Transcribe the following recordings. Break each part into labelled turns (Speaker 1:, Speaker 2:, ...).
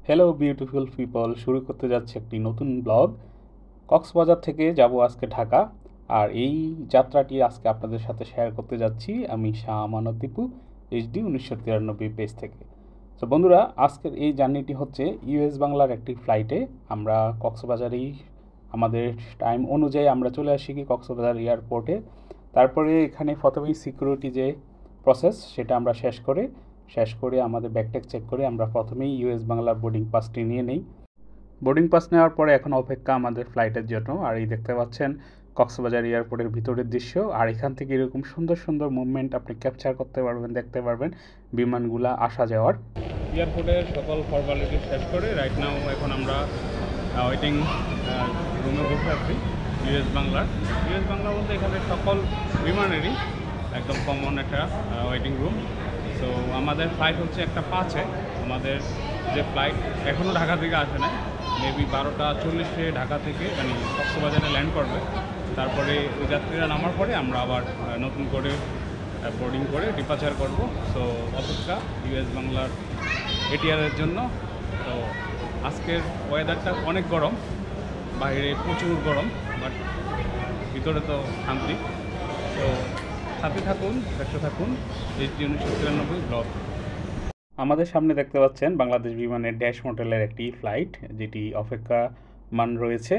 Speaker 1: Hello beautiful people, শুরু করতে যাচ্ছে একটি নতুন ব্লগ। কক্সবাজার থেকে যাব আজকে ঢাকা, আর এই যাত্রাটি আজকে আপনাদের সাথে শেয়ার করতে যাচ্ছি আমি শাহ আমানত দীপু, HD 1993 পেজ থেকে। তো বন্ধুরা, আজকের এই জার্নিটি হচ্ছে ইউএস বাংলার একটি ফ্লাইটে। আমরা কক্সবাজারেই আমাদের টাইম অনুযায়ী আমরা চলে আসি কি কক্সবাজার এয়ারপোর্টে। তারপরে এখানে প্রথমেই সিকিউরিটি যে প্রসেস সেটা আমরা শেষ করে আমাদের ব্যাগট্যাগ চেক করে আমরা প্রথমেই ইউএস বাংলার বোর্ডিং পাসটি নিয়ে নেই। বোর্ডিং পাস নেওয়ার পরে এখন অপেক্ষা আমাদের ফ্লাইটের জন্য। আর এই দেখতে পাচ্ছেন কক্সবাজার এয়ারপোর্টের ভিতরের দৃশ্য, আর এখান থেকে এরকম সুন্দর সুন্দর মুভমেন্ট আপনি ক্যাপচার করতে পারবেন, দেখতে পারবেন বিমানগুলা আসা যাওয়ার। এয়ারপোর্টের সকল ফর্মালিটি শেষ করে রাইট নাও এখন আমরা ওয়েটিং রুমে বসে আছি ইউএস বাংলা বলতে এখানে সকল বিমানেরই একদম কমন একটা ওয়েটিং রুম। সো আমাদের ফ্লাইট হচ্ছে একটা 5-এ। আমাদের যে ফ্লাইট এখনও ঢাকা থেকে আসে না, মেবি 12:40-এ ঢাকা থেকে মানে কক্সবাজারে ল্যান্ড করবে। তারপরে ওই যাত্রীরা নামার পরে আমরা আবার নতুন করে বোর্ডিং করে ডিপাচার করব। সো অপেক্ষা ইউএস বাংলার এটিআরের জন্য। তো আজকের ওয়েদারটা অনেক গরম, বাইরে প্রচুর গরম, বাট ভিতরে তো শান্তি। তো সাথে থাকুন, দেখতে থাকুন HD 1993 ব্লগ। আমাদের সামনে দেখতে পাচ্ছেন বাংলাদেশ বিমানের ড্যাশ মডেলের একটি ফ্লাইট, যেটি অপেক্ষামান রয়েছে।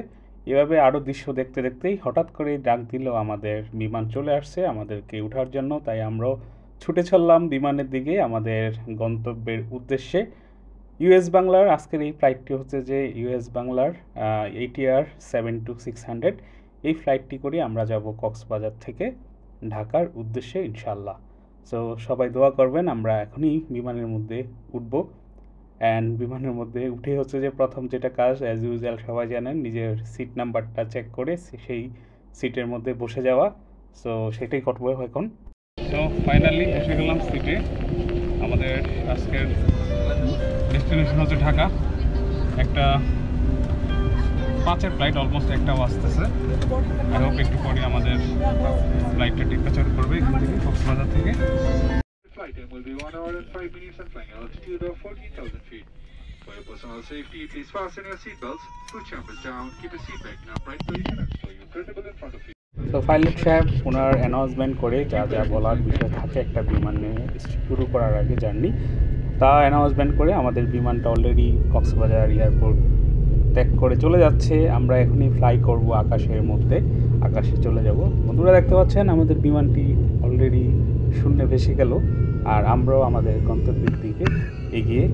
Speaker 1: এভাবে আরও দৃশ্য দেখতে দেখতেই হঠাৎ করে ডাক দিল আমাদের বিমান চলে আসছে আমাদেরকে ওঠার জন্য। তাই আমরাও ছুটে চললাম বিমানের দিকে আমাদের গন্তব্যের উদ্দেশ্যে। ইউএস বাংলার আজকের এই ফ্লাইটটি হচ্ছে যে ইউএস বাংলার ATR 72600। এই ফ্লাইটটি করে আমরা যাব কক্সবাজার থেকে ঢাকার উদ্দেশ্যে ইনশাল্লাহ। সো সবাই দোয়া করবেন, আমরা এখনই বিমানের মধ্যে উঠব। অ্যান্ড বিমানের মধ্যে উঠে হচ্ছে যে প্রথম যেটা কাজ, অ্যাজ ইউজুয়াল সবাই জানেন, নিজের সিট নাম্বারটা চেক করে সেই সিটের মধ্যে বসে যাওয়া। সো সেটাই করবো এখন। তো ফাইনালি এসে গেলাম সিটে। আমাদের আজকের ডেস্টিনেশন হচ্ছে ঢাকা। একটা 5-এর ফ্লাইট, অলমোস্ট একটাও আসতেছে। আই হোপ একটু পরে আমাদের ফ্লাইটটা ডিপাচার করবে এখান থেকে কক্সবাজার থেকে।
Speaker 2: Flight time will be 1 hour and 5 minutes and flying altitude of 14,000 feet. For your personal safety, please fasten your seatbelts, put your numbers down, keep a seat belt in upright position and show your credible in front of you.
Speaker 1: তো pilot সাহেব ওনার announcement করে যা যা বলার বিষয় থাকে একটা বিমানে শুরু করার আগে জার্নি, তা অ্যানাউন্সমেন্ট করে আমাদের বিমানটা অলরেডি কক্সবাজার এয়ারপোর্ট ত্যাগ করে চলে যাচ্ছে। আমরা এখনই ফ্লাই করব আকাশের মধ্যে, আকাশে চলে যাব। বন্ধুরা দেখতে পাচ্ছেন আমাদের বিমানটি অলরেডি শূন্যে ভেসে গেল, আর আমরাও আমাদের গন্তব্যের দিকে এগিয়ে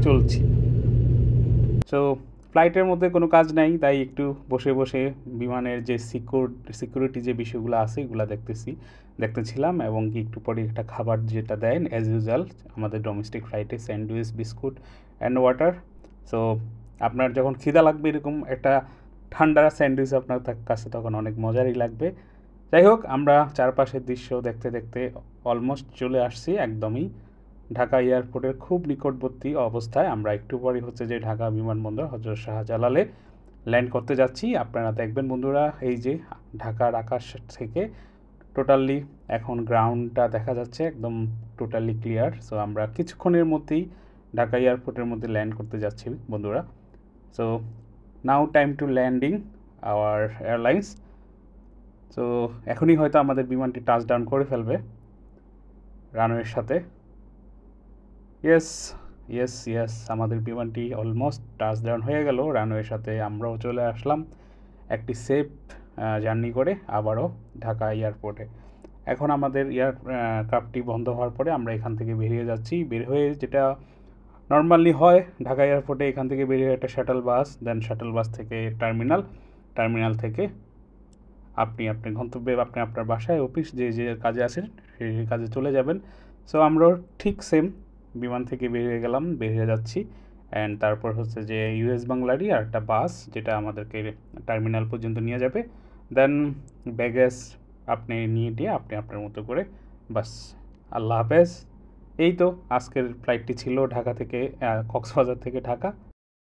Speaker 1: চলছি। সো ফ্লাইটের মধ্যে কোনো কাজ নাই, তাই একটু বসে বসে বিমানের যে সিকিউরিটি যে বিষয়গুলো আছে এগুলো দেখতেছিলাম, এবং কি একটু পরে একটা খাবার যেটা দেন অ্যাজ ইউজুয়াল আমাদের ডোমেস্টিক ফ্লাইটে, sandwich, biscuit and water. So আপনার যখন খিদা লাগবে এরকম একটা ঠান্ডা স্যান্ডউইচ আপনার কাছে তখন অনেক মজারই লাগবে। যাই হোক, আমরা চারপাশের দৃশ্য দেখতে দেখতে অলমোস্ট চলে আসছি একদমই ঢাকা এয়ারপোর্টের খুব নিকটবর্তী অবস্থায়। আমরা একটু পরে হচ্ছে যে ঢাকা বিমানবন্দর হযরত শাহজালালে ল্যান্ড করতে যাচ্ছি। আপনারা দেখবেন বন্ধুরা, এই যে ঢাকার আকাশ থেকে টোটালি এখন গ্রাউন্ডটা দেখা যাচ্ছে একদম টোটালি ক্লিয়ার। সো আমরা কিছুক্ষণের মধ্যেই ঢাকা এয়ারপোর্টের মধ্যে ল্যান্ড করতে যাচ্ছি বন্ধুরা। So now time to landing our airlines. সো এখনই হয়তো আমাদের বিমানটি টাচ ডাউন করে ফেলবে রানওয়ের সাথে। ইয়েস ইয়েস ইয়েস, আমাদের বিমানটি অলমোস্ট টাচ ডাউন হয়ে গেল রানওয়ের সাথে। আমরাও চলে আসলাম একটি সেফ জার্নি করে আবারও ঢাকা এয়ারপোর্টে। এখন আমাদের এয়ারক্রাফটটি বন্ধ হওয়ার পরে আমরা এখান থেকে বেরিয়ে যাচ্ছি। বের হয়ে যেটা নর্মালি হয় ঢাকা এয়ারপোর্টে, এখান থেকে বেরিয়ে একটা শাটল বাস, দেন শাটল বাস থেকে টার্মিনাল থেকে আপনি আপনার গন্তব্যে, আপনি আপনার বাসায়, অফিস, যে যে কাজে আছেন সেই কাজে চলে যাবেন। সো আমরাও ঠিক সেম বিমান থেকে বেরিয়ে যাচ্ছি। অ্যান্ড তারপর হচ্ছে যে ইউএস বাংলারই আর একটা বাস যেটা আমাদেরকে টার্মিনাল পর্যন্ত নিয়ে যাবে। দেন ব্যাগেজ আপনি নিয়ে আপনি আপনার মতো করে বাস, আল্লাহ হাফেজ। এই তো আজকের ফ্লাইটটি ছিল ঢাকা থেকে কক্সবাজার থেকে ঢাকা।